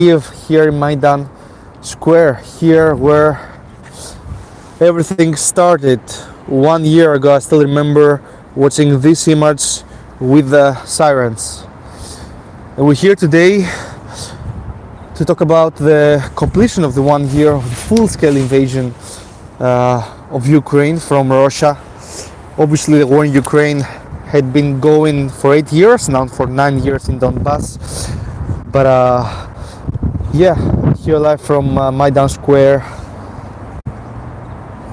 Kyiv, here in Maidan Square, here where everything started 1 year ago. I still remember watching this image with the sirens. And we're here today to talk about the completion of the 1 year of the full-scale invasion of Ukraine from Russia. Obviously, the war in Ukraine had been going for 8 years, now for 9 years in Donbass. But yeah, here live from Maidan Square,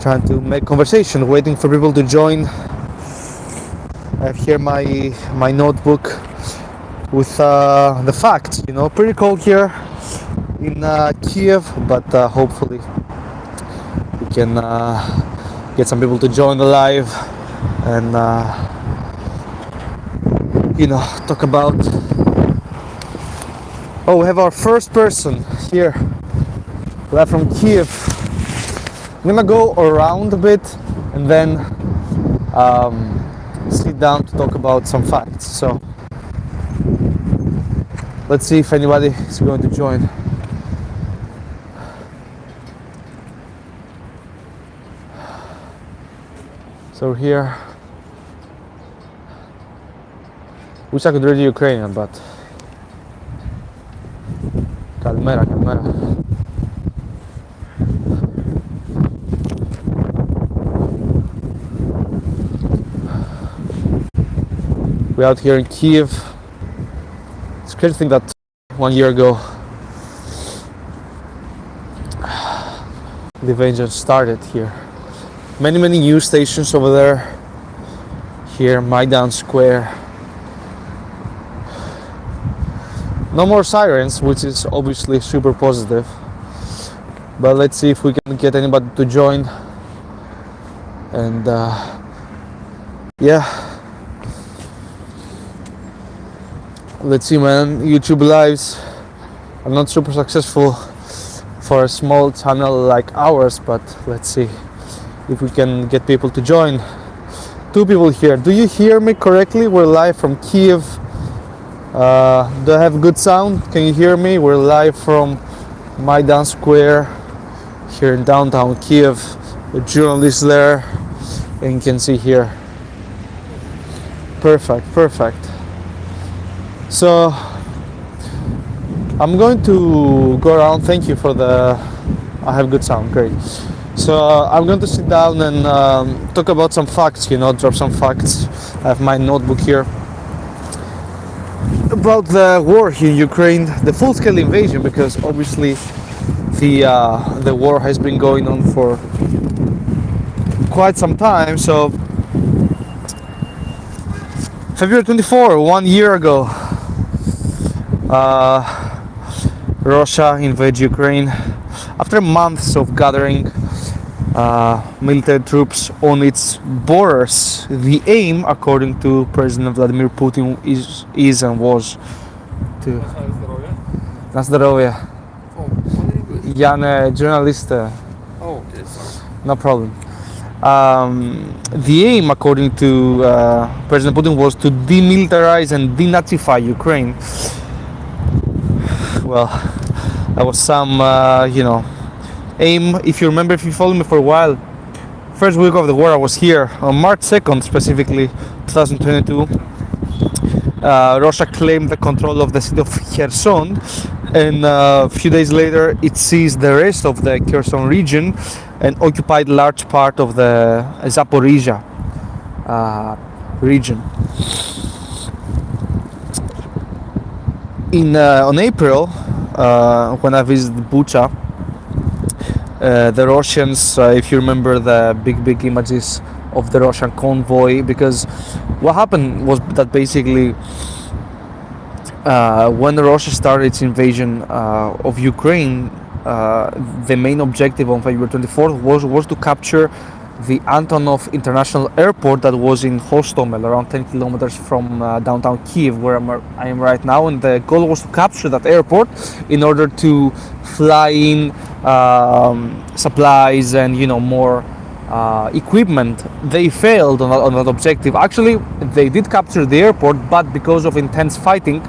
trying to make conversation, waiting for people to join. I have here my notebook with the facts. You know, pretty cold here in Kyiv, but hopefully we can get some people to join the live and talk about. Oh, we have our first person here, live from Kyiv. I'm gonna go around a bit and then sit down to talk about some facts. So let's see if anybody is going to join. So here, wish I could read Ukrainian, but Kalmera. We're out here in Kyiv. It's crazy to think that 1 year ago the invasion started here. Many news stations over there. Here, Maidan Square. No more sirens, which is obviously super positive. But let's see if we can get anybody to join. And yeah. Let's see, man. YouTube lives are not super successful for a small channel like ours, but let's see if we can get people to join. 2 people here. Do you hear me correctly? We're live from Kyiv. Do I have good sound? Can you hear me? We're live from Maidan Square here in downtown Kyiv. The journalists there, and you can see here. Perfect. So I'm going to go around. Thank you for I have good sound, great. So I'm going to sit down and talk about some facts, drop some facts. I have my notebook here about the war here in Ukraine, the full-scale invasion, because obviously the war has been going on for quite some time. So February 24, 1 year ago, Russia invaded Ukraine after months of gathering military troops on its borders. The aim, according to President Vladimir Putin, is and was to... На здоровье. Я не journalist. Oh, okay, sorry. No problem. The aim, according to President Putin, was to demilitarize and denazify Ukraine. Well, that was some, aim. If you remember, if you followed me for a while, first week of the war, I was here on March 2nd, specifically 2022. Russia claimed the control of the city of Kherson, and a few days later it seized the rest of the Kherson region and occupied large part of the Zaporizhia region. On April, when I visited Bucha, the Russians, if you remember the big images of the Russian convoy, because what happened was that basically when Russia started its invasion of Ukraine, the main objective on February 24th was to capture the Antonov International Airport that was in Hostomel, around 10 kilometers from downtown Kyiv, where I am right now. And the goal was to capture that airport in order to fly in supplies and more equipment. They failed on that objective. Actually, they did capture the airport, but because of intense fighting,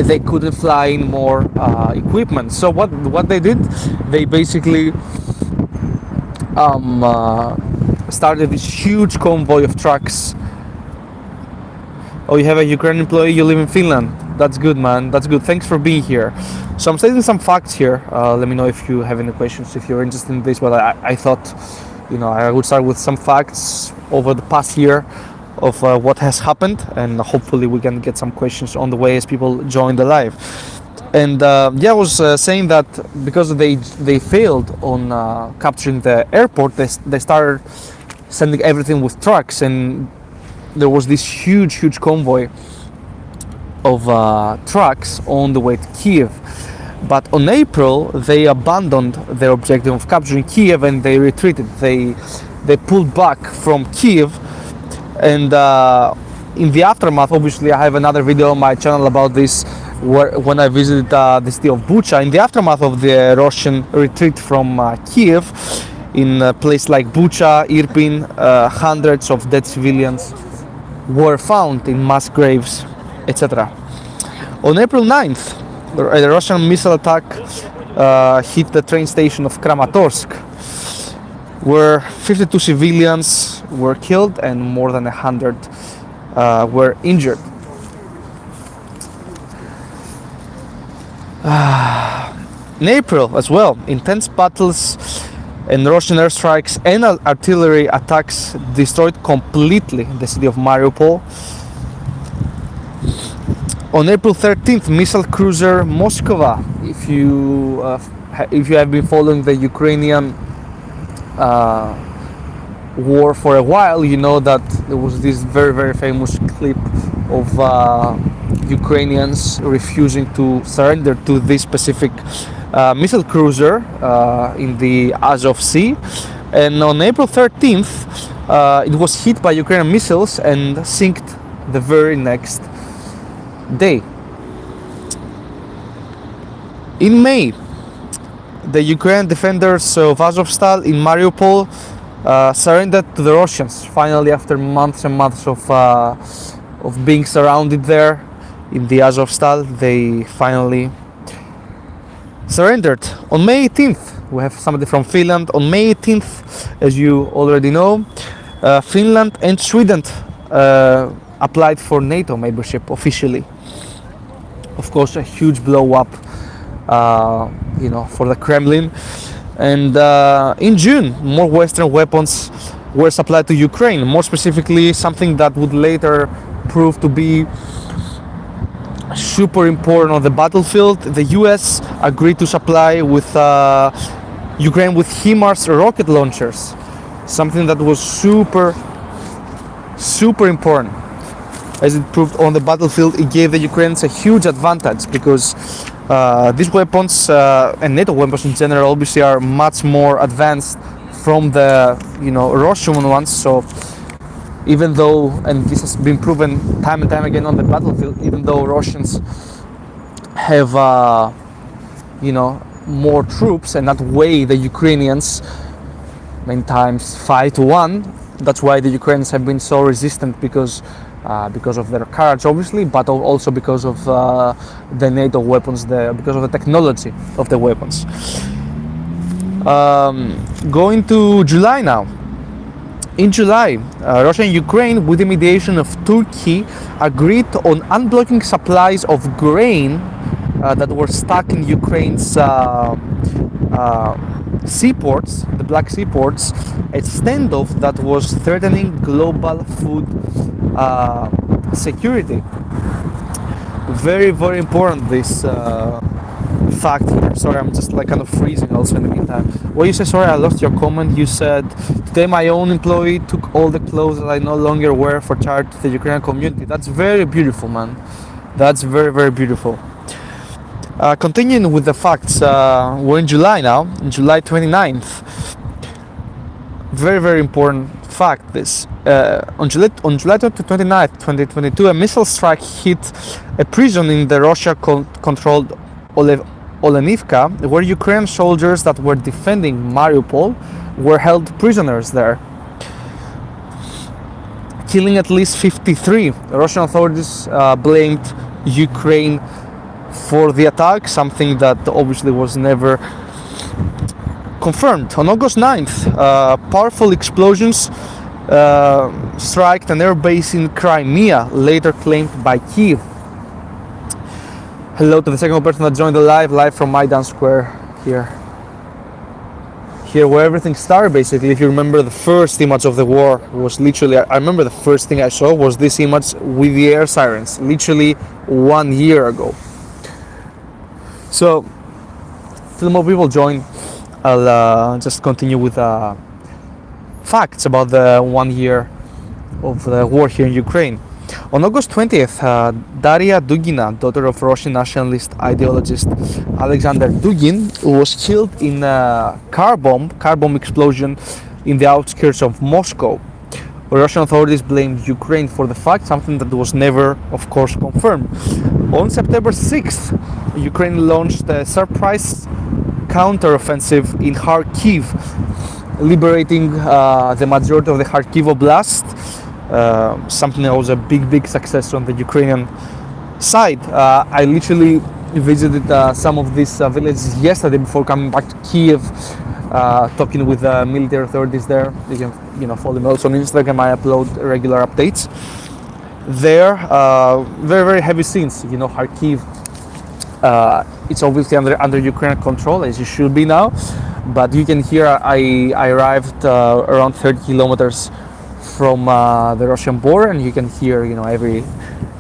they couldn't fly in more equipment. So what they did, they basically started this huge convoy of trucks. Oh, you have a Ukrainian employee, you live in Finland. That's good, man. That's good. Thanks for being here. So I'm stating some facts here. Let me know if you have any questions, if you're interested in this. But I thought, I would start with some facts over the past year of what has happened, and hopefully we can get some questions on the way as people join the live. And I was saying that because they failed on capturing the airport, they started sending everything with trucks, and there was this huge convoy of trucks on the way to Kyiv. But on April, they abandoned their objective of capturing Kyiv and they retreated. They pulled back from Kyiv, and in the aftermath, obviously, I have another video on my channel about this, when I visited the city of Bucha. In the aftermath of the Russian retreat from Kyiv, in a place like Bucha, Irpin, hundreds of dead civilians were found in mass graves, etc. On April 9th, a Russian missile attack hit the train station of Kramatorsk, where 52 civilians were killed and more than 100 were injured. In April as well, intense battles and Russian airstrikes and artillery attacks destroyed completely the city of Mariupol. On April 13th, missile cruiser Moskva, if you have been following the Ukrainian war for a while, you know that there was this very famous clip of Ukrainians refusing to surrender to this specific missile cruiser in the Azov Sea. And on April 13th, it was hit by Ukrainian missiles and sank the very next day. In May, the Ukrainian defenders of Azovstal in Mariupol surrendered to the Russians. Finally, after months and months of being surrounded there in the Azovstal, they finally surrendered. On May 18th, we have somebody from Finland. On May 18th, as you already know, Finland and Sweden applied for NATO membership officially. Of course, a huge blow up, for the Kremlin. And in June, more Western weapons were supplied to Ukraine. More specifically, something that would later prove to be super important on the battlefield. The US agreed to supply with Ukraine with HIMARS rocket launchers, something that was super important. As it proved on the battlefield, it gave the Ukrainians a huge advantage because these weapons and NATO weapons in general obviously are much more advanced from the Russian ones. So even though, and this has been proven time and time again on the battlefield, even though Russians have more troops and outweigh the Ukrainians many times 5-1, that's why the Ukrainians have been so resistant, because of their courage, obviously, but also because of the NATO weapons, because of the technology of the weapons. Going to July now. In July, Russia and Ukraine, with the mediation of Turkey, agreed on unblocking supplies of grain that were stuck in Ukraine's seaports, the Black Sea ports, a standoff that was threatening global food security. Very important, this fact here. Sorry, I'm just kind of freezing also in the meantime. Well, you said, sorry, I lost your comment. You said, today my own employee took all the clothes that I no longer wear for charity to the Ukrainian community. That's very beautiful, man. That's very beautiful. Continuing with the facts, we're in July now, in July 29th. Very important fact, this. On July 29th, 2022, a missile strike hit a prison in the Russia-controlled Olenivka, where Ukrainian soldiers that were defending Mariupol were held prisoners there, killing at least 53. Russian authorities blamed Ukraine for the attack, something that obviously was never confirmed. On August 9th, powerful explosions struck an air base in Crimea, later claimed by Kyiv. Hello to the second person that joined the live from Maidan Square here where everything started. Basically, if you remember, the first image of the war was literally, I remember the first thing I saw was this image with the air sirens, literally 1 year ago. So till more people join, I'll just continue with facts about the 1 year of the war here in Ukraine. On August 20th, Daria Dugina, daughter of Russian nationalist ideologist Alexander Dugin, was killed in a car bomb explosion in the outskirts of Moscow. Russian authorities blamed Ukraine for the fact, something that was never, of course, confirmed. On September 6th, Ukraine launched a surprise counteroffensive in Kharkiv, liberating the majority of the Kharkiv Oblast. Something that was a big success on the Ukrainian side. I literally visited some of these villages yesterday before coming back to Kyiv, talking with military authorities there. You can follow me also on Instagram. I upload regular updates there. Very heavy scenes. Kharkiv, it's obviously under Ukrainian control, as it should be now, but you can hear I arrived around 30 kilometers from the Russian border, and you can hear every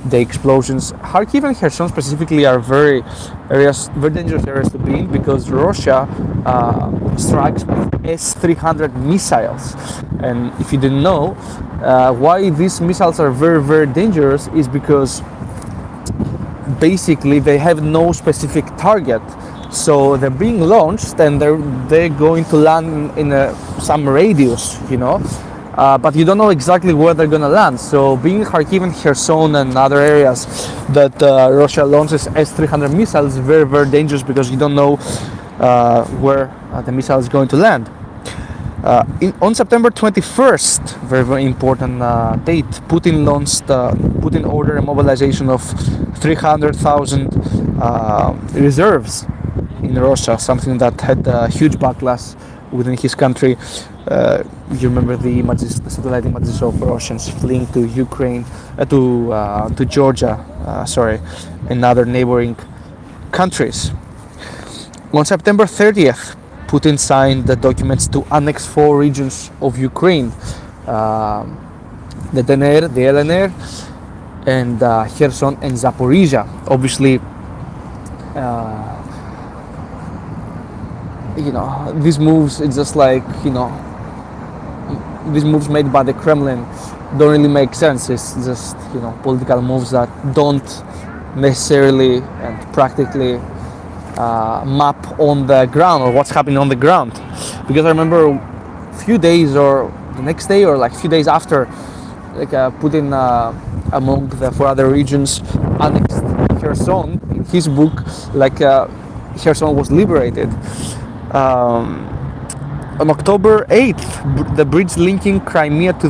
day explosions. Kharkiv and Kherson specifically are very dangerous areas to be in, because Russia strikes with S-300 missiles. And if you didn't know, why these missiles are very dangerous is because basically they have no specific target. So they're being launched and they're going to land in some radius, but you don't know exactly where they're going to land. So being Kharkiv and Kherson and other areas that Russia launches S-300 missiles is very dangerous, because you don't know where the missile is going to land. On September 21st, very important date, Putin ordered a mobilization of 300,000 reserves in Russia, something that had a huge backlash within his country. You remember the satellite images of Russians fleeing to Ukraine, to Georgia, and other neighboring countries. On September 30th, Putin signed the documents to annex 4 regions of Ukraine, the DNR, the LNR, and Kherson and Zaporizhia. Obviously, these moves, it's just like, these moves made by the Kremlin don't really make sense. It's just, political moves that don't necessarily and practically map on the ground or what's happening on the ground. Because I remember a few days or the next day or like a few days after, Putin, among the 4 other regions, annexed Kherson. In his book, Kherson was liberated. On October 8th, the bridge linking Crimea to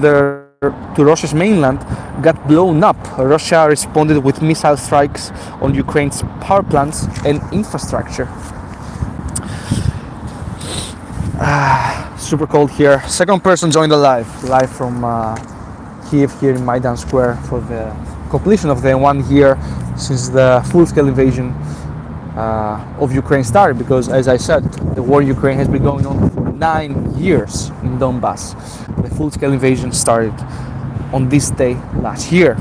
Russia's mainland got blown up. Russia responded with missile strikes on Ukraine's power plants and infrastructure. Super cold here. Second person joined the live from Kyiv here in Maidan Square for the completion of the 1 year since the full-scale invasion of Ukraine started, because as I said, the war in Ukraine has been going on for 9 years in Donbass. The full-scale invasion started on this day last year.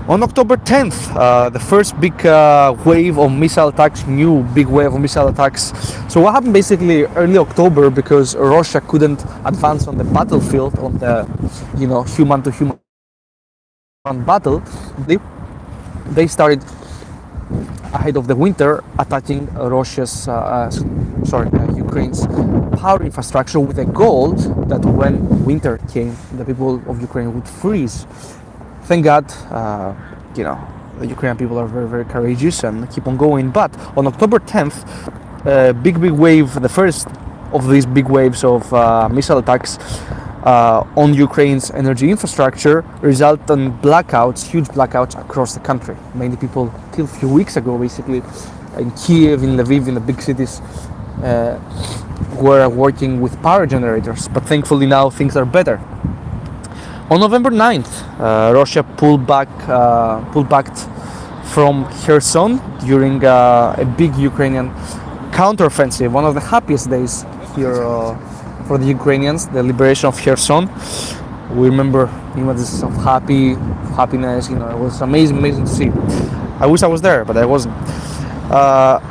On October 10th, the first big wave of missile attacks, new big wave of missile attacks. So what happened basically early October, because Russia couldn't advance on the battlefield, on the human to human battle, they started ahead of the winter attacking Ukraine's power infrastructure, with a goal that when winter came, the people of Ukraine would freeze. Thank God, the Ukrainian people are very courageous and keep on going. But on October 10th, big wave, the first of these big waves of missile attacks, on Ukraine's energy infrastructure result in blackouts, huge blackouts across the country. Many people, till a few weeks ago, basically, in Kyiv, in Lviv, in the big cities, were working with power generators. But thankfully now things are better. On November 9th, Russia pulled back from Kherson during a big Ukrainian counteroffensive. One of the happiest days here for the Ukrainians, the liberation of Kherson. We remember images of happiness. You know, it was amazing to see. I wish I was there, but I wasn't.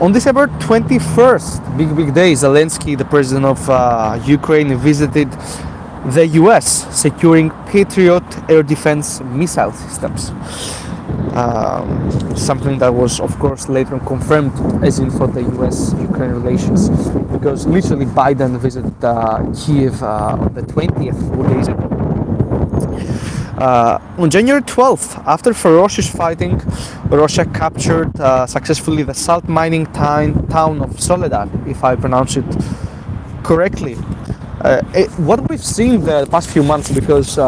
On December 21st, big day, Zelensky, the president of Ukraine, visited the US, securing Patriot air defense missile systems. Something that was, of course, later on confirmed as in for the US-Ukraine relations, because literally Biden visited Kyiv on the 20th, 4 days ago. On January 12th, after ferocious fighting, Russia captured successfully the salt mining town of Soledar, if I pronounce it correctly. What we've seen the past few months, because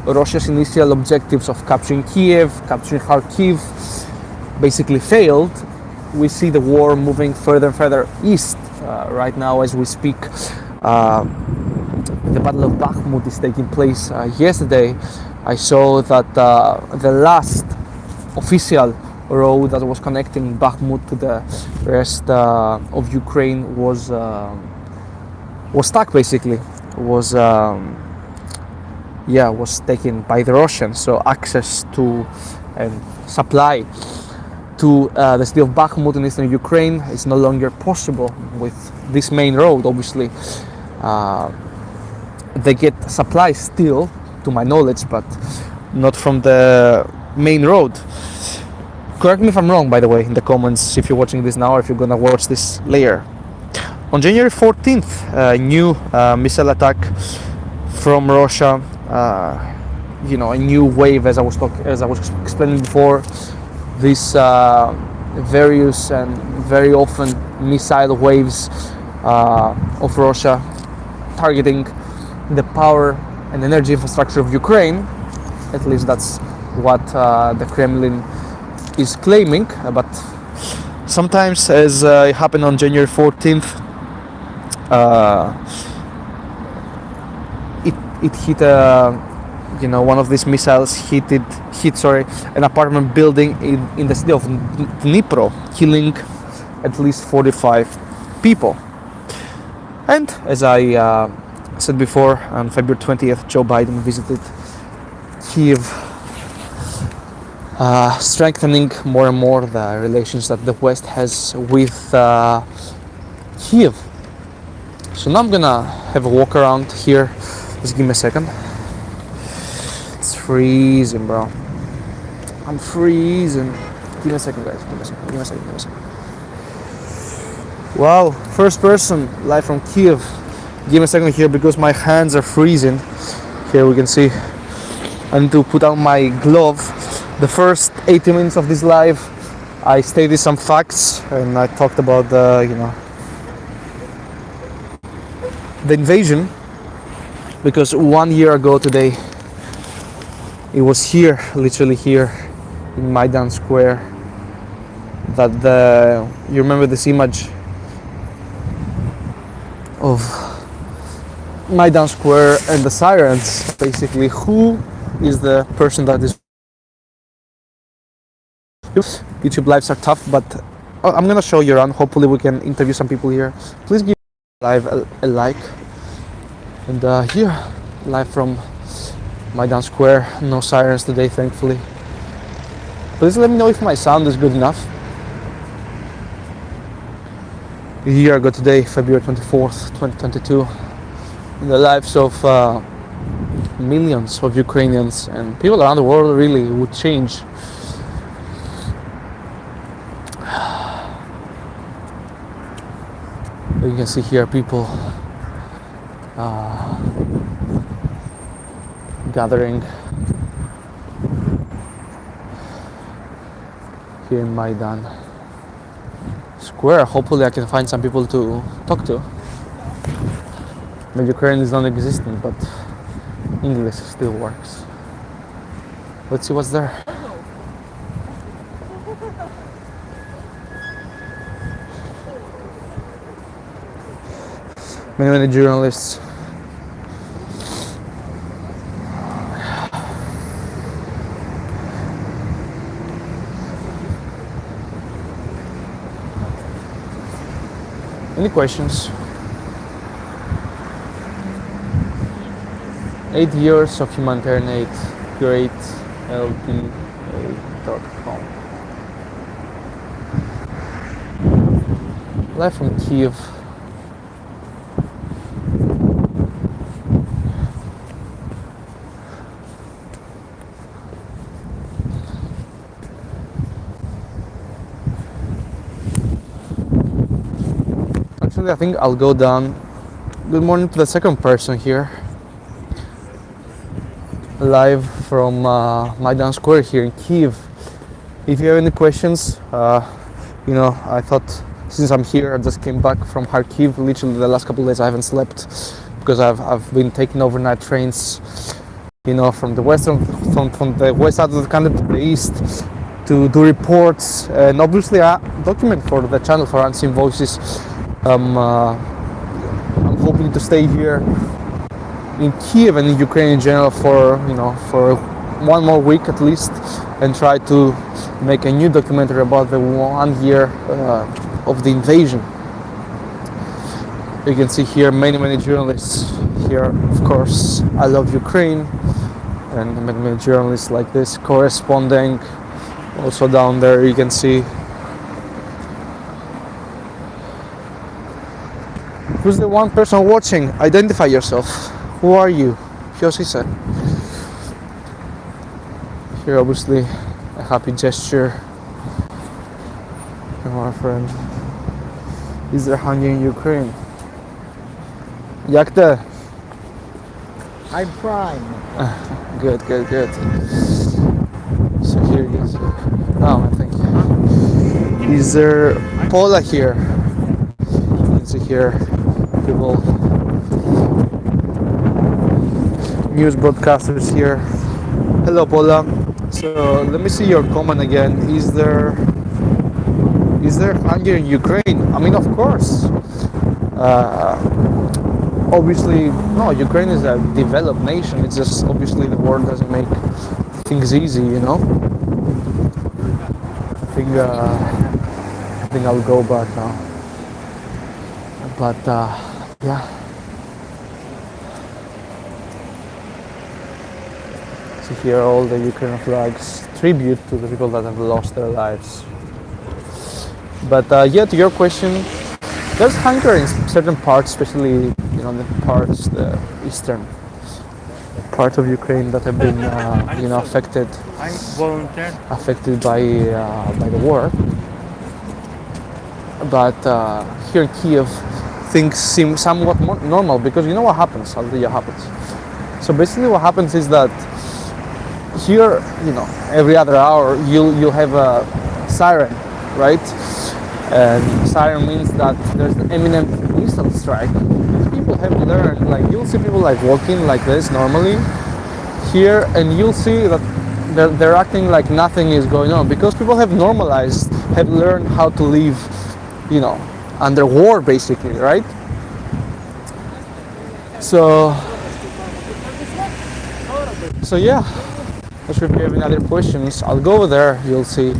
Russia's initial objectives of capturing Kiev, capturing Kharkiv, basically failed. We see the war moving further and further east. Right now, as we speak, the Battle of Bakhmut is taking place. Yesterday, I saw that the last official road that was connecting Bakhmut to the rest of Ukraine was stuck. Basically, was taken by the Russians. So access to and supply to the city of Bakhmut in eastern Ukraine is no longer possible with this main road. Obviously, they get supplies still, to my knowledge, but not from the main road. Correct me if I'm wrong, by the way, in the comments, if you're watching this now or if you're gonna watch this later. On January 14th, a new missile attack from Russia, a new wave, as I was explaining before. These various and very often missile waves of Russia targeting the power and energy infrastructure of Ukraine. At least that's what the Kremlin is claiming. But sometimes, as it happened on January 14th, it hit one of these missiles hit an apartment building in the city of Dnipro, killing at least 45 people. And as I said before, on February 20th, Joe Biden visited Kyiv, strengthening more and more the relations that the West has with Kyiv. So now I'm gonna have a walk around here. Just give me a second. It's freezing, bro. I'm freezing. Give me a second, guys. Give me a second. Wow, first person, live from Kyiv. Give me a second here because my hands are freezing. Here we can see. I need to put on my glove. The first 80 minutes of this live, I stated some facts and I talked about the invasion, because 1 year ago today it was here, literally here in Maidan Square, that you remember this image of Maidan Square and the sirens. Basically, who is the person that is YouTube lives are tough, but I'm gonna show you around. Hopefully we can interview some people here. Please give live a like. And here, live from Maidan Square. No sirens today, thankfully. Please let me know if my sound is good enough. A year ago today, February 24th, 2022, in the lives of millions of Ukrainians and people around the world really would change. You can see here people gathering here in Maidan Square. Hopefully I can find some people to talk to. Ukraine is non-existent, but English still works. Let's see what's there. Many journalists. Any questions? 8 years of humanitarian aid. GreatLPA.com. Live from Kyiv. Actually, I think I'll go down. Good morning to the second person here. Live from Maidan Square here in Kyiv. If you have any questions, I thought since I'm here, I just came back from Kharkiv. Literally the last couple of days I haven't slept because I've been taking overnight trains, from the from the west side of the country to the east to do reports and obviously I document for the channel for Unseen Voices. I'm hoping to stay here in Kyiv and in Ukraine in general for one more week at least, and try to make a new documentary about the 1 year of the invasion. You can see here many journalists here. Of course, I love Ukraine, and many journalists like this corresponding. Also down there you can see. Who's the one person watching? Identify yourself. Who are you? Yosisa. Here obviously a happy gesture from our friend. Is there hunger in Ukraine? Jak te? I'm fine. Good. So here it is. Oh, thank you. Is there Paula here? You can see here people, news broadcasters here. Hello, Paula. So let me see your comment again. Is there hunger in Ukraine? I mean, of course. Obviously, no. Ukraine is a developed nation. It's just obviously the world doesn't make things easy, I think I'll go back now. But yeah. See here all the Ukrainian flags, tribute to the people that have lost their lives. But yeah, to your question, there's hunger in certain parts, especially the eastern part of Ukraine that have been affected by the war. But here in Kyiv, things seem somewhat more normal because you know what happens. I'll tell you what happens. So basically, what happens is that here, every other hour you'll have a siren, right? And siren means that there's an imminent missile strike. People have learned, you'll see people walking like this normally here, and you'll see that they're acting like nothing is going on because people have learned how to live, under war basically, right? So yeah. Not sure if you have any other questions. I'll go over there. You'll see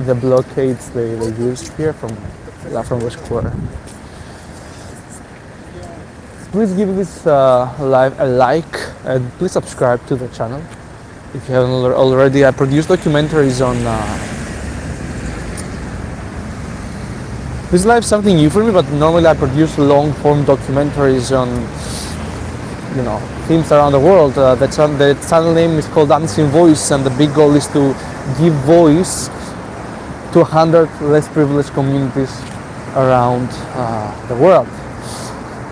the blockades they used here from the square. Please give this live a like and please subscribe to the channel if you haven't already. I produce documentaries on. This live is something new for me, but normally I produce long-form documentaries on themes around the world. The channel name is called Unseen Voice, and the big goal is to give voice to 100 less privileged communities around the world.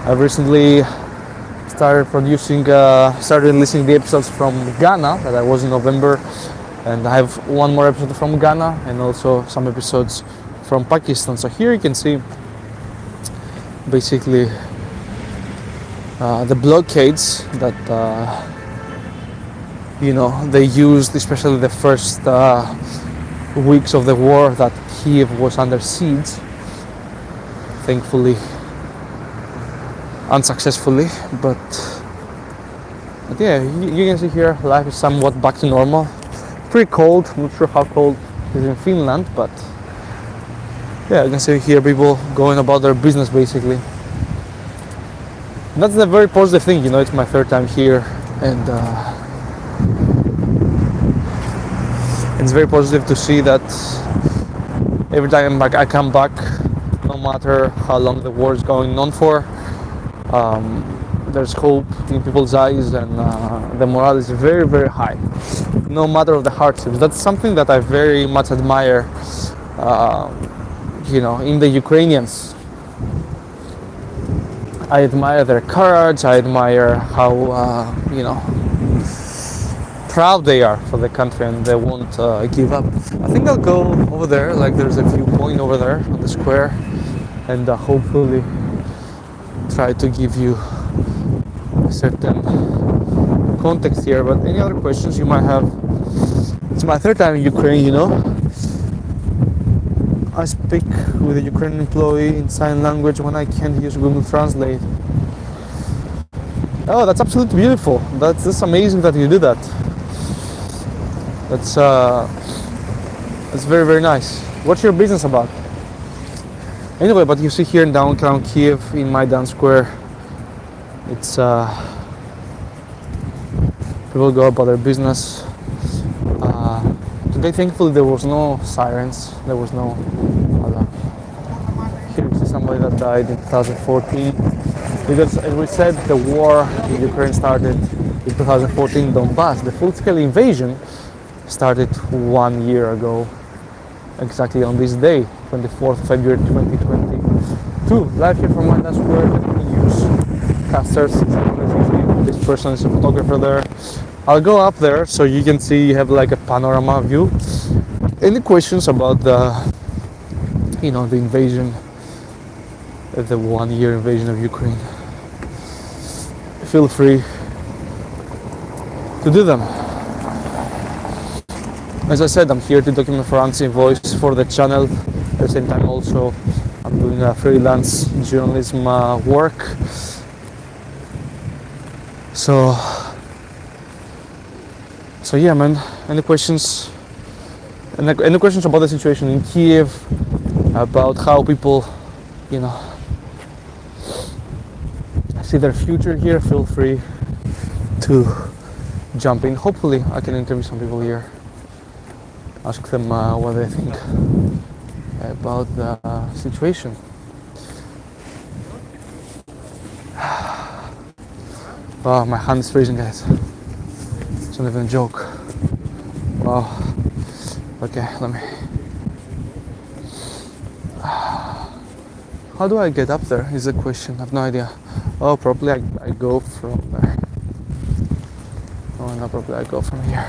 I've recently started releasing the episodes from Ghana that I was in November, and I have one more episode from Ghana and also some episodes from Pakistan. So here you can see basically the blockades that they used, especially the first weeks of the war that Kyiv was under siege, thankfully unsuccessfully, but yeah, you can see here life is somewhat back to normal. Pretty cold, not sure how cold it is in Finland, but yeah, you can see here people going about their business basically. And that's a very positive thing, it's my third time here, and it's very positive to see that every time I come back, no matter how long the war is going on for, there's hope in people's eyes, and the morale is very, very high, no matter of the hardships. That's something that I very much admire, in the Ukrainians. I admire their courage. I admire how, proud they are for the country, and they won't give up. I think I'll go over there, like there's a viewpoint over there on the square, and hopefully try to give you a certain context here. But any other questions you might have? It's my third time in Ukraine, I speak with a Ukrainian employee in sign language when I can't use Google Translate. Oh, that's absolutely beautiful. That's amazing that you do that. That's very, very nice. What's your business about? Anyway, but you see here in downtown Kyiv, in Maidan Square, it's people go about their business. Today, thankfully, there was no sirens. There was no. Here we see somebody that died in 2014. Because, as we said, the war in Ukraine started in 2014 Donbass. The full-scale invasion started 1 year ago, exactly on this day, 24th February 2022. Live here from Maidan Square, use casters. This person is a photographer there. I'll go up there so you can see, you have like a panorama view. Any questions about the invasion, the 1 year invasion of Ukraine? Feel free to do them. As I said, I'm here to document for Unseen Voice for the channel. At the same time also, I'm doing a freelance journalism work. So yeah, man. Any questions? Any questions about the situation in Kyiv? About how people, see their future here? Feel free to jump in. Hopefully, I can interview some people here. Ask them what they think about the situation. Wow, my hand is freezing, guys. It's not even a joke. Wow. Okay, let me. How do I get up there is the question. I have no idea. Oh, probably I go from there. Oh, no, probably I go from here.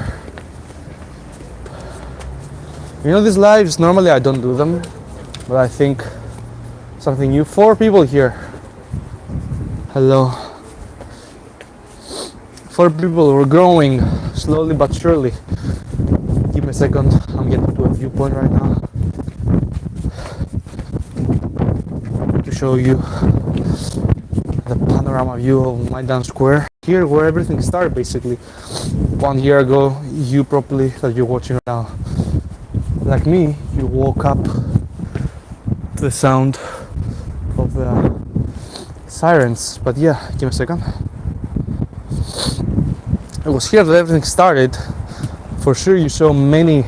These lives, normally I don't do them, but I think something new. 4 people here. Hello. 4 people, we're growing slowly but surely. Give me a second, I'm getting to a viewpoint right now to show you the panorama view of Maidan Square. Here where everything started basically. 1 year ago, you probably, that you're watching right now, like me, you woke up to the sound of the sirens. But yeah, give me a second. It was here that everything started. For sure you saw many.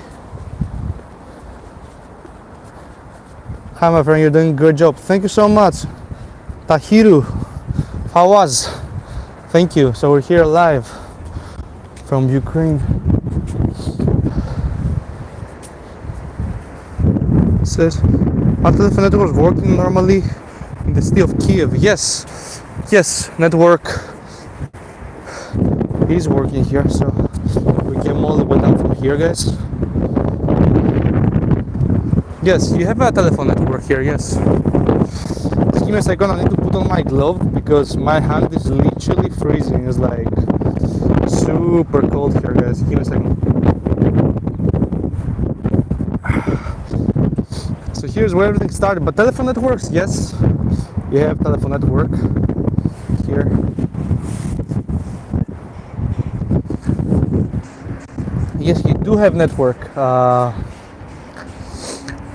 Hi my friend, you're doing a great job. Thank you so much. Tahiru, Fawaz, thank you. So we're here live from Ukraine. It says, our telephone network is working normally in the city of Kyiv. Yes, network is working here, so we came all the way down from here, guys. Yes, you have a telephone network here, yes. Just give me a second, I need to on my glove because my hand is literally freezing. It's like super cold here, guys. Give me a second. So here's where everything started. But telephone networks, yes, you have telephone network here. Yes, you do have network.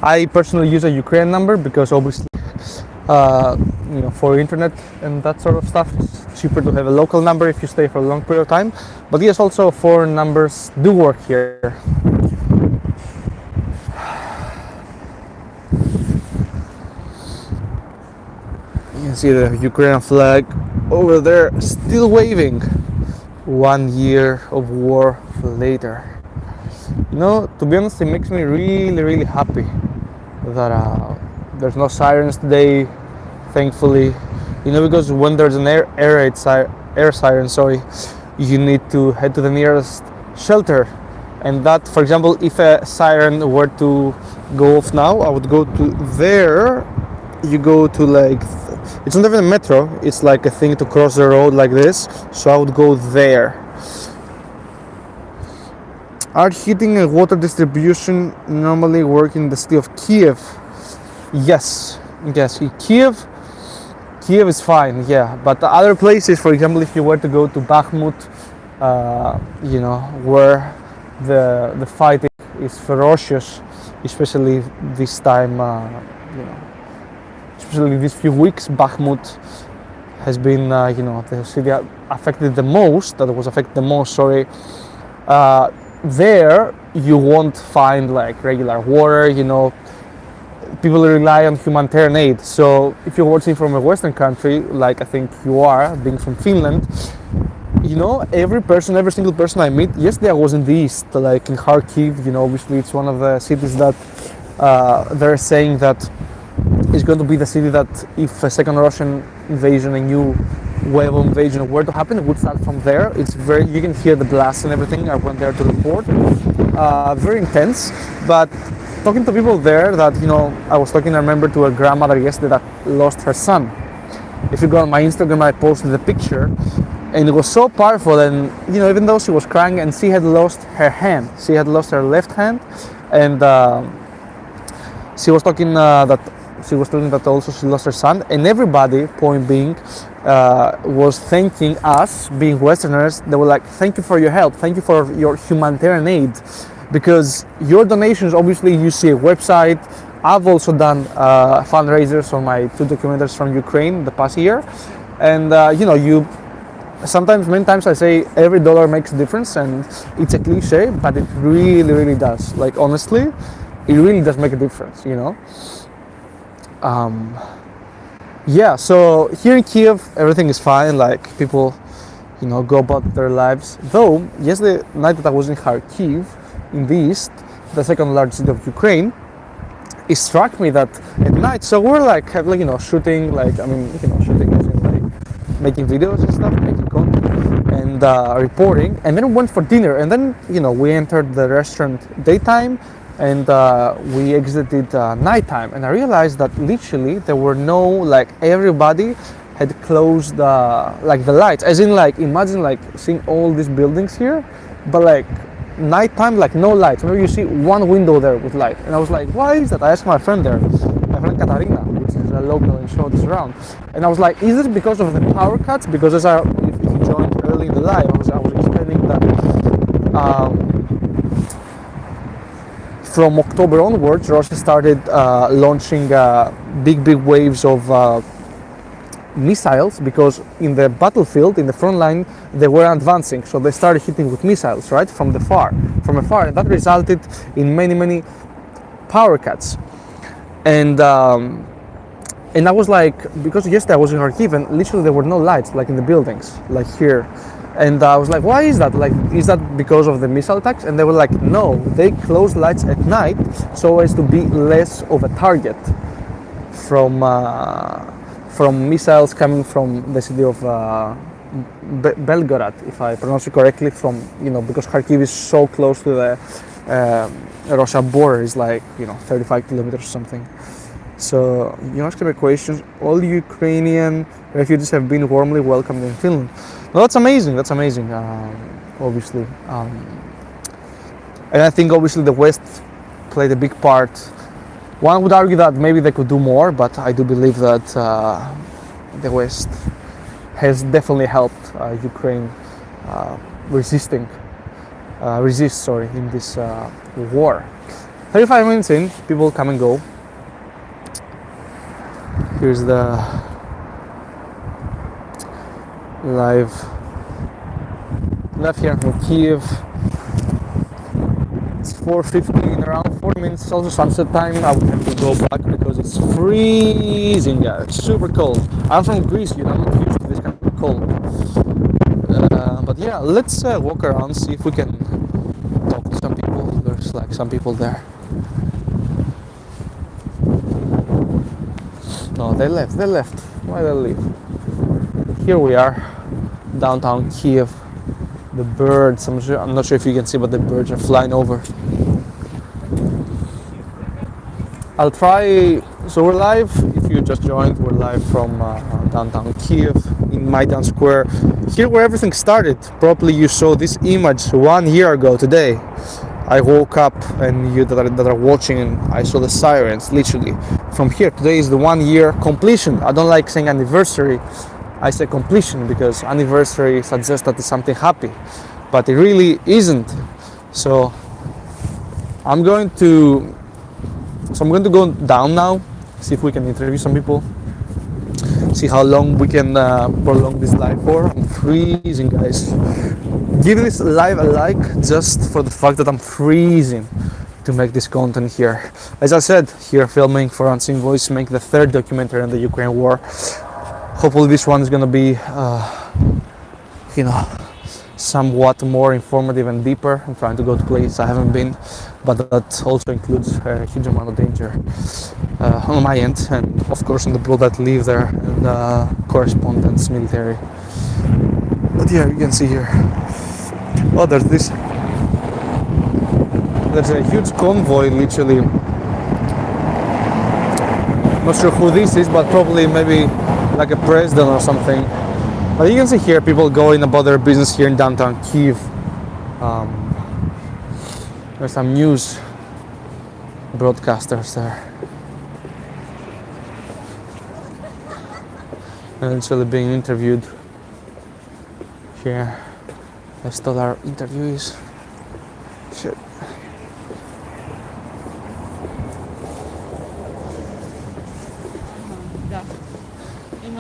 I personally use a Ukraine number because obviously, for internet and that sort of stuff, it's cheaper to have a local number if you stay for a long period of time. But yes, also foreign numbers do work here. You can see the Ukrainian flag over there, still waving. 1 year of war later. To be honest, it makes me really, really happy that there's no sirens today, thankfully. Because when there's an air siren, you need to head to the nearest shelter. And that, for example, if a siren were to go off now, I would go to there. You go to it's not even a metro, it's like a thing to cross the road like this. So I would go there. Are heating and water distribution normally work in the city of Kyiv? Yes. Kyiv is fine, yeah. But the other places, for example, if you were to go to Bakhmut, where the fighting is ferocious, especially this time, especially these few weeks, Bakhmut has been, the city affected the most. There you won't find regular water. People rely on humanitarian aid. So if you're watching from a Western country, like I think you are, being from Finland, every single person I meet. Yesterday I was in the east, like in Kharkiv. Obviously it's one of the cities that they're saying that is going to be the city that, if a second Russian invasion, a new wave of invasion were to happen, it would start from there. You can hear the blasts and everything. I went there to report. Very intense. But talking to people there that, I remember to a grandmother yesterday that lost her son. If you go on my Instagram, I posted the picture, and it was so powerful. And, even though she was crying and she had lost her hand, she had lost her left hand, and she was telling that also she lost her son, and everybody, point being, was thanking us, being Westerners. They were like, thank you for your help, thank you for your humanitarian aid, because your donations, obviously you see a website. I've also done fundraisers on my 2 documentaries from Ukraine the past year, and many times I say every dollar makes a difference, and it's a cliche, but it really, really does. Honestly, it really does make a difference, so here in Kyiv, everything is fine. People, go about their lives. Though, yesterday night that I was in Kharkiv, in the east, the second largest city of Ukraine, it struck me that at night, so we're shooting, shooting as in making videos and stuff, making content and reporting, and then we went for dinner, and then we entered the restaurant daytime, and we exited nighttime, and I realized that literally there were no, everybody had closed the lights, as in imagine seeing all these buildings here, but nighttime, no lights. Maybe you see one window there with light, and I was like, why is that? I asked my friend there, my friend Katarina, which is a local and showed us around, and I was like, is this because of the power cuts? Because if you joined early in the live, I was explaining that from October onwards, Russia started launching big waves of missiles, because in the battlefield, in the front line, they were advancing, so they started hitting with missiles, right, from afar, and that resulted in many power cuts. And I was like, because yesterday I was in Kharkiv, and literally there were no lights in the buildings, here. And I was like, why is that? Is that because of the missile attacks? And they were like, no, they close lights at night so as to be less of a target from missiles coming from the city of Belgorod, if I pronounce it correctly, because Kharkiv is so close to the Russia border, is 35 kilometers or something. So you asked me questions. All Ukrainian refugees have been warmly welcomed in Finland. No, that's amazing. That's amazing. Obviously, and I think obviously the West played a big part. One would argue that maybe they could do more, but I do believe that the West has definitely helped Ukraine resist in this war. 35 minutes in, people come and go. Here's the live here from Kyiv. It's 4:50 in around 40 minutes. It's also sunset time. I would have to go back because it's freezing. Yeah, it's super cold. I'm from Greece, I'm not used to this kind of cold. But yeah, let's walk around, see if we can talk to some people. There's like some people there. No, they left. Why they leave? Here we are, downtown Kyiv. The birds, I'm not sure if you can see, but the birds are flying over. I'll try, so we're live, if you just joined, we're live from downtown Kyiv in Maidan Square. Here where everything started. Probably you saw this image 1 year ago today. I woke up and you that are watching, and I saw the sirens literally from here. Today is the 1 year completion. I don't like saying anniversary. I say completion because anniversary suggests that it's something happy, but it really isn't. So I'm going to go down now, see if we can interview some people, see how long we can prolong this live for. I'm freezing, guys. Give this live a like just for the fact that I'm freezing to make this content here. As I said, here filming for Unseen Voice, make the third documentary on the Ukraine war. Hopefully this one is going to be, somewhat more informative and deeper. I'm trying to go to places I haven't been, but that also includes a huge amount of danger on my end, and of course on the people that live there, and correspondents, military. But yeah, you can see here. Oh, there's a huge convoy, literally. Not sure who this is, but probably maybe like a president or something. But you can see here people going about their business here in downtown Kyiv. There's some news broadcasters there. And actually being interviewed here. I stole our interviewees. Shit.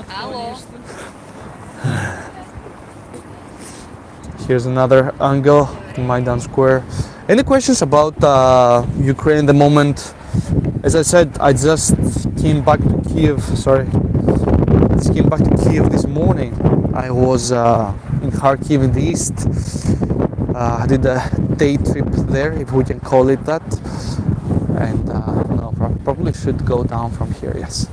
Алло. Here's another angle, Maidan Square. Any questions about Ukraine at the moment? As I said, I just came back to Kyiv. Came back to Kyiv this morning. I was in Kharkiv in the east. I did a day trip there, if we can call it that. And no, probably should go down from here. Yes.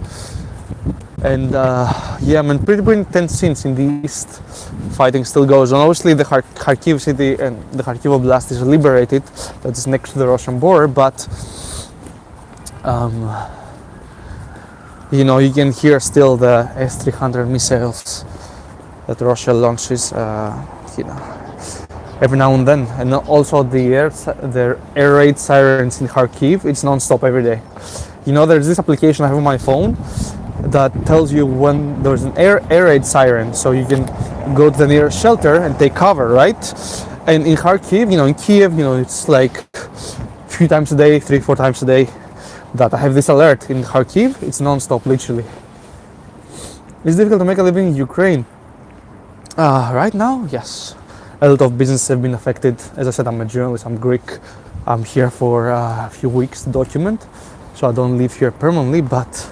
And yeah, I mean, pretty intense scenes in the east. Fighting still goes on. Obviously, the Kharkiv city and the Kharkiv Oblast is liberated. That is next to the Russian border, but you can hear still the S-300 missiles that Russia launches, every now and then. And also the air raid sirens in Kharkiv. It's non-stop every day. There's this application I have on my phone that tells you when there's an air raid siren, so you can go to the nearest shelter and take cover, right? And in Kharkiv, in Kyiv, it's like a few times a day, 3-4 times a day that I have this alert. In Kharkiv, it's non-stop, literally. It's difficult to make a living in Ukraine. Right now, yes. A lot of businesses have been affected. As I said, I'm a journalist, I'm Greek. I'm here for a few weeks to document, so I don't live here permanently, but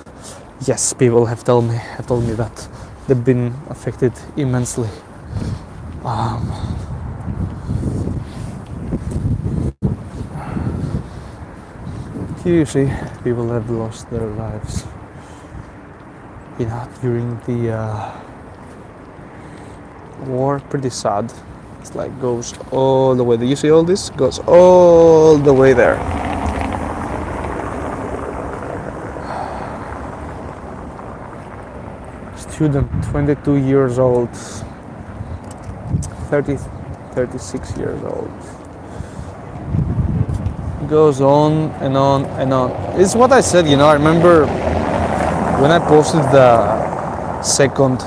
yes, people have told me that they've been affected immensely. Here you see people have lost their lives. During the war, pretty sad. It's like goes all the way. Do you see all this? Goes all the way there. student, 22 years old, 30, 36 years old. Goes on and on and on. It's what I said, I remember when I posted the second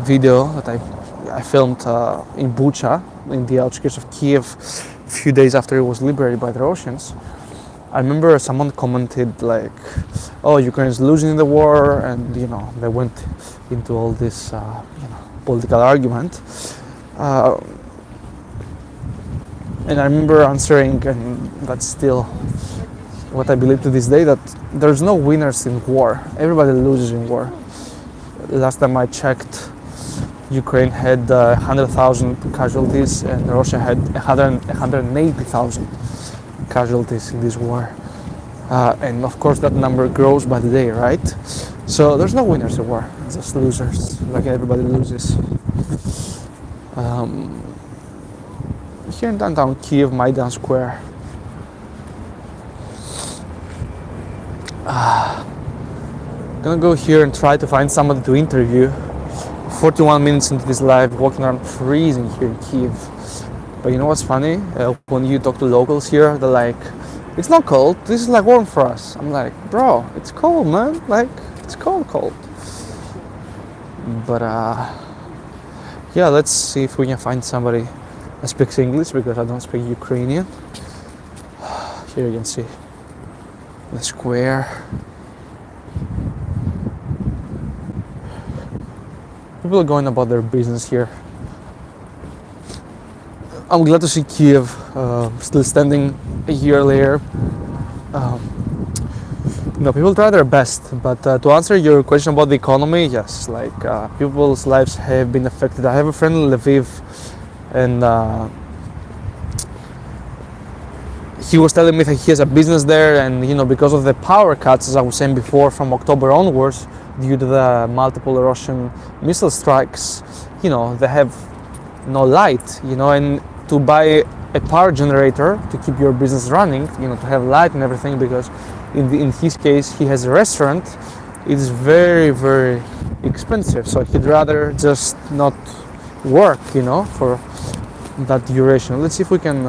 video that I filmed in Bucha, in the outskirts of Kiev, a few days after it was liberated by the Russians. I remember someone commented like, "Oh, Ukraine is losing the war," and they went into all this political argument. And I remember answering, and that's still what I believe to this day, that there's no winners in war. Everybody loses in war. Last time I checked, Ukraine had 100,000 casualties and Russia had 180,000 casualties in this war. And of course that number grows by the day, right? So there's no winners in war, just losers, like everybody loses. Here in downtown Kyiv, Maidan Square. Gonna go here and try to find somebody to interview. 41 minutes into this live, walking around freezing here in Kyiv. But you know what's funny? When you talk to locals here, they're like, "It's not cold, this is like warm for us." I'm like, "Bro, it's cold, man. Like, it's cold. But yeah, let's see if we can find somebody that speaks English, because I don't speak Ukrainian. Here you can see the square. People are going about their business here. I'm glad to see Kiev still standing a year later. People try their best, but to answer your question about the economy, yes, like people's lives have been affected. I have a friend in Lviv, and he was telling me that he has a business there, and because of the power cuts, as I was saying before, from October onwards, due to the multiple Russian missile strikes, they have no light, and to buy a power generator to keep your business running, to have light and everything, because in his case he has a restaurant, it's very, very expensive. So he'd rather just not work, for that duration. Let's see if we can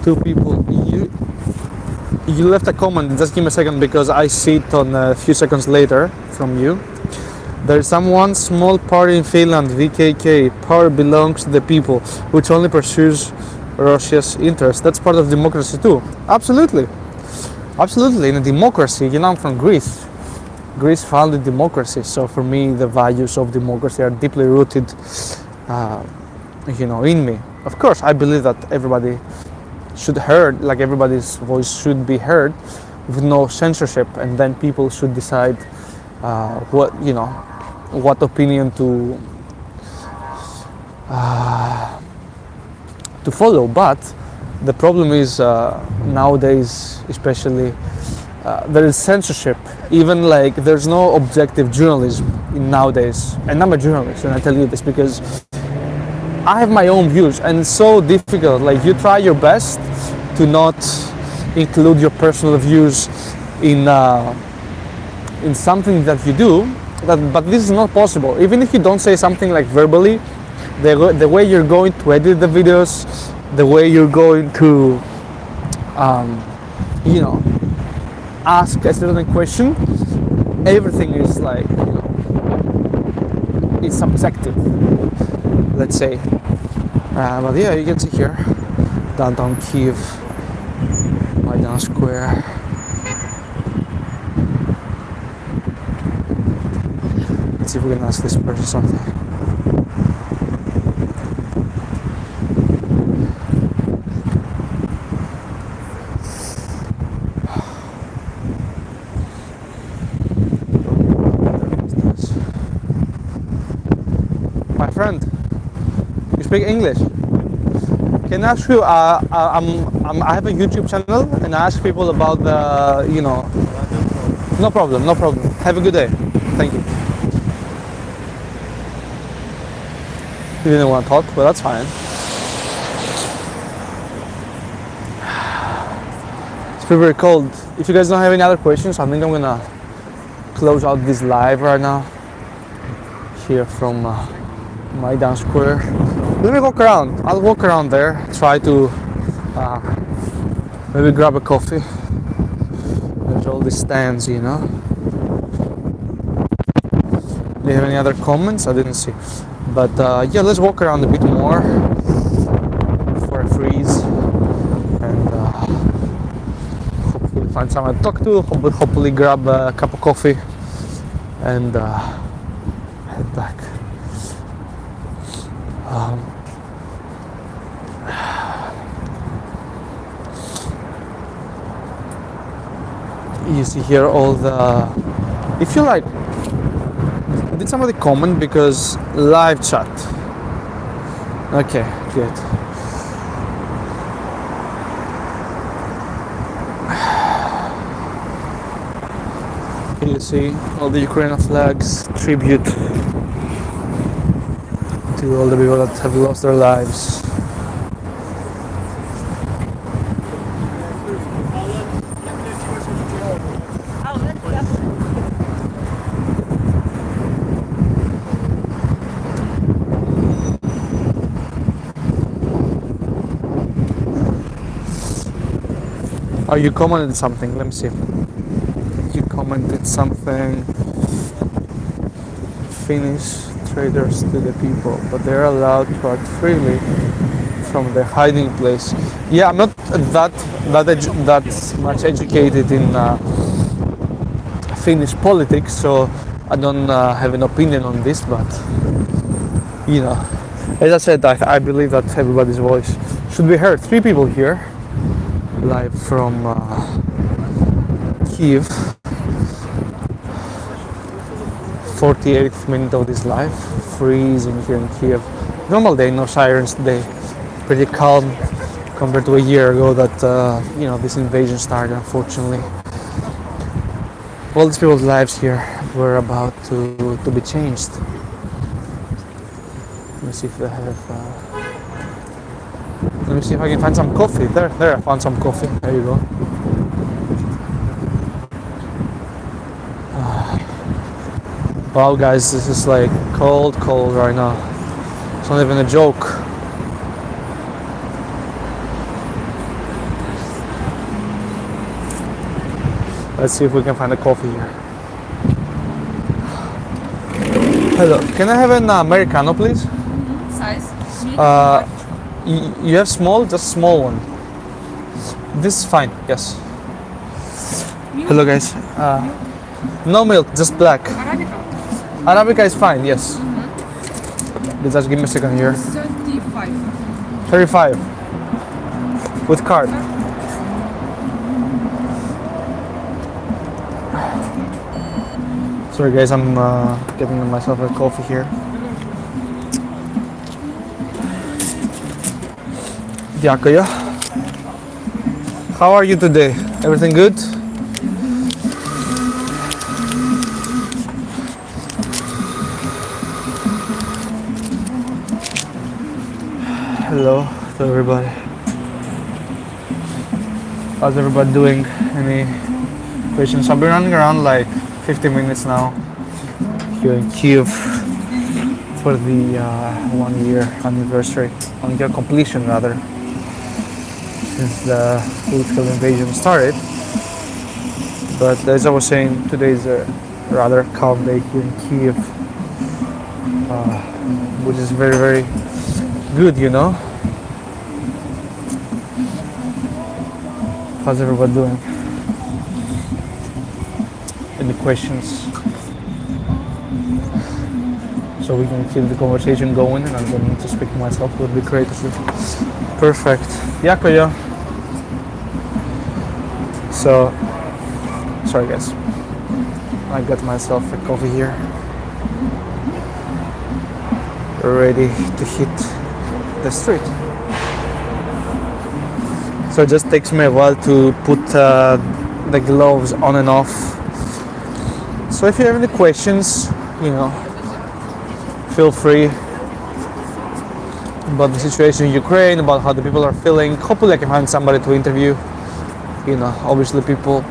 two people. You left a comment, just give me a second, because I see it on a few seconds later from you. There is someone small party in Finland, VKK, power belongs to the people, which only pursues Russia's interest. That's part of democracy too. Absolutely. In a democracy, I'm from Greece. Greece founded democracy, so for me the values of democracy are deeply rooted in me. Of course, I believe that everybody should heard, like everybody's voice should be heard with no censorship, and then people should decide what opinion to follow. But the problem is nowadays, especially, there is censorship. Even like there's no objective journalism nowadays, and I'm a journalist, and I tell you this because I have my own views, and it's so difficult. Like, you try your best to not include your personal views in something that you do, but this is not possible. Even if you don't say something like verbally, the way you're going to edit the videos, the way you're going to ask a certain question, everything is like, it's subjective, let's say. But yeah, you can see here downtown Kyiv, Maidan Square. Let's see if we can ask this person something. speak English? Can I ask you? I have a YouTube channel, and I ask people about the, you know. No problem. No problem. Have a good day. Thank you. You didn't want to talk, but that's fine. It's pretty very cold. If you guys don't have any other questions, I think I'm gonna close out this live right now. Here from Maidan Square. Let me walk around. I'll walk around there. Try to maybe grab a coffee. There's all these stands, you know. Do you have any other comments? I didn't see. But yeah, let's walk around a bit more before I freeze, and hopefully find someone to talk to. Hopefully grab a cup of coffee and head back. You see here all the. If you like. Did somebody comment because live chat? Okay, good. Here you see all the Ukrainian flags, tribute to all the people that have lost their lives. Oh, you commented something. Let me see. You commented something. Finnish traders to the people, but they're allowed to act freely from their hiding place. Yeah, I'm not that much educated in Finnish politics, so I don't have an opinion on this. But you know, as I said, I believe that everybody's voice should be heard. 3 people here. Live from Kyiv. 48th minute of this live. Freezing here in Kyiv. Normal day, no sirens today. Pretty calm compared to a year ago that you know, this invasion started. Unfortunately, all these people's lives here were about to be changed. Let me see if they have. Let me see if I can find some coffee. There, I found some coffee. There you go. Wow, guys, this is like cold right now. It's not even a joke. Let's see if we can find a coffee here. Hello, can I have an Americano, please? Size? You have small, just small one. This is fine, yes. Hello guys. No milk, just black. Arabica? Arabica is fine, yes. Just give me a second here. 35. 35. With card. Sorry guys, I'm getting myself a coffee here. Дякую. How are you today? Everything good? Hello to everybody. How's everybody doing? Any questions? I've been running around like 50 minutes now here in Kyiv for the 1 year anniversary, 1 year completion rather, since the political invasion started. But as I was saying, today is a rather calm day here in Kyiv, which is very, very good, you know. How's everybody doing? Any questions? So we can keep the conversation going, and I'm going to speak to myself a little bit creatively. Perfect. Дякую. So, sorry guys. I got myself a coffee here. Ready to hit the street. So it just takes me a while to put the gloves on and off. So if you have any questions, feel free about the situation in Ukraine, about how the people are feeling. Hopefully I can find somebody to interview. Obviously people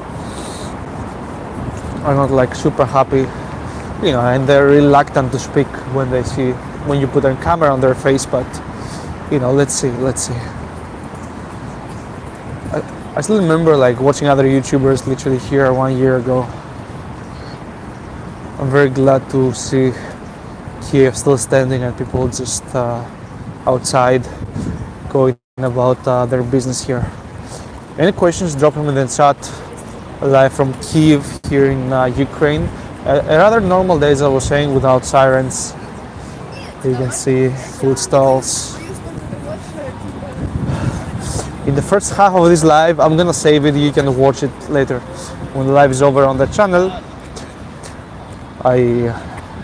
are not like super happy, and they're reluctant to speak when you put a camera on their face, but let's see. I still remember like watching other YouTubers literally here 1 year ago. I'm very glad to see Kyiv still standing and people just outside going about their business here. Any questions, drop them in the chat. Live from Kyiv here in Ukraine. A rather normal day, as I was saying, without sirens. You can see food stalls. In the first half of this live, I'm gonna save it. You can watch it later when the live is over on the channel. I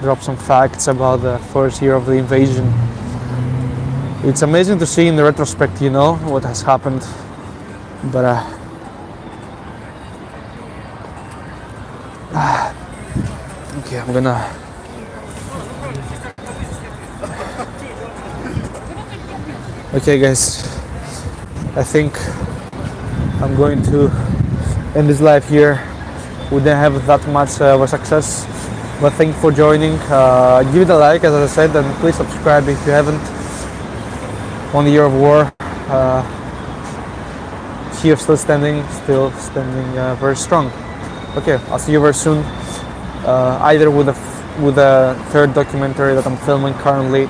drop some facts about the first year of the invasion. It's amazing to see in the retrospect, what has happened. But okay, I'm gonna okay guys, I think I'm going to end this live here. We didn't have that much of a success, but thank you for joining. Give it a like, as I said, and please subscribe if you haven't. 1 year of war. Kyiv still standing very strong. Okay, I'll see you very soon. Either with a third documentary that I'm filming currently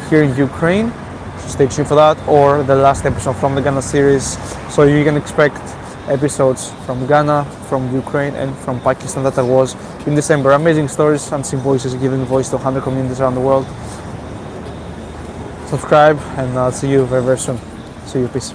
here in Ukraine. So stay tuned for that, or the last episode from the Ghana series. So you can expect episodes from Ghana, from Ukraine, and from Pakistan that I was in December. Amazing stories, unseen voices giving voice to 100 communities around the world. Subscribe, and I'll see you very, very soon. See you, peace.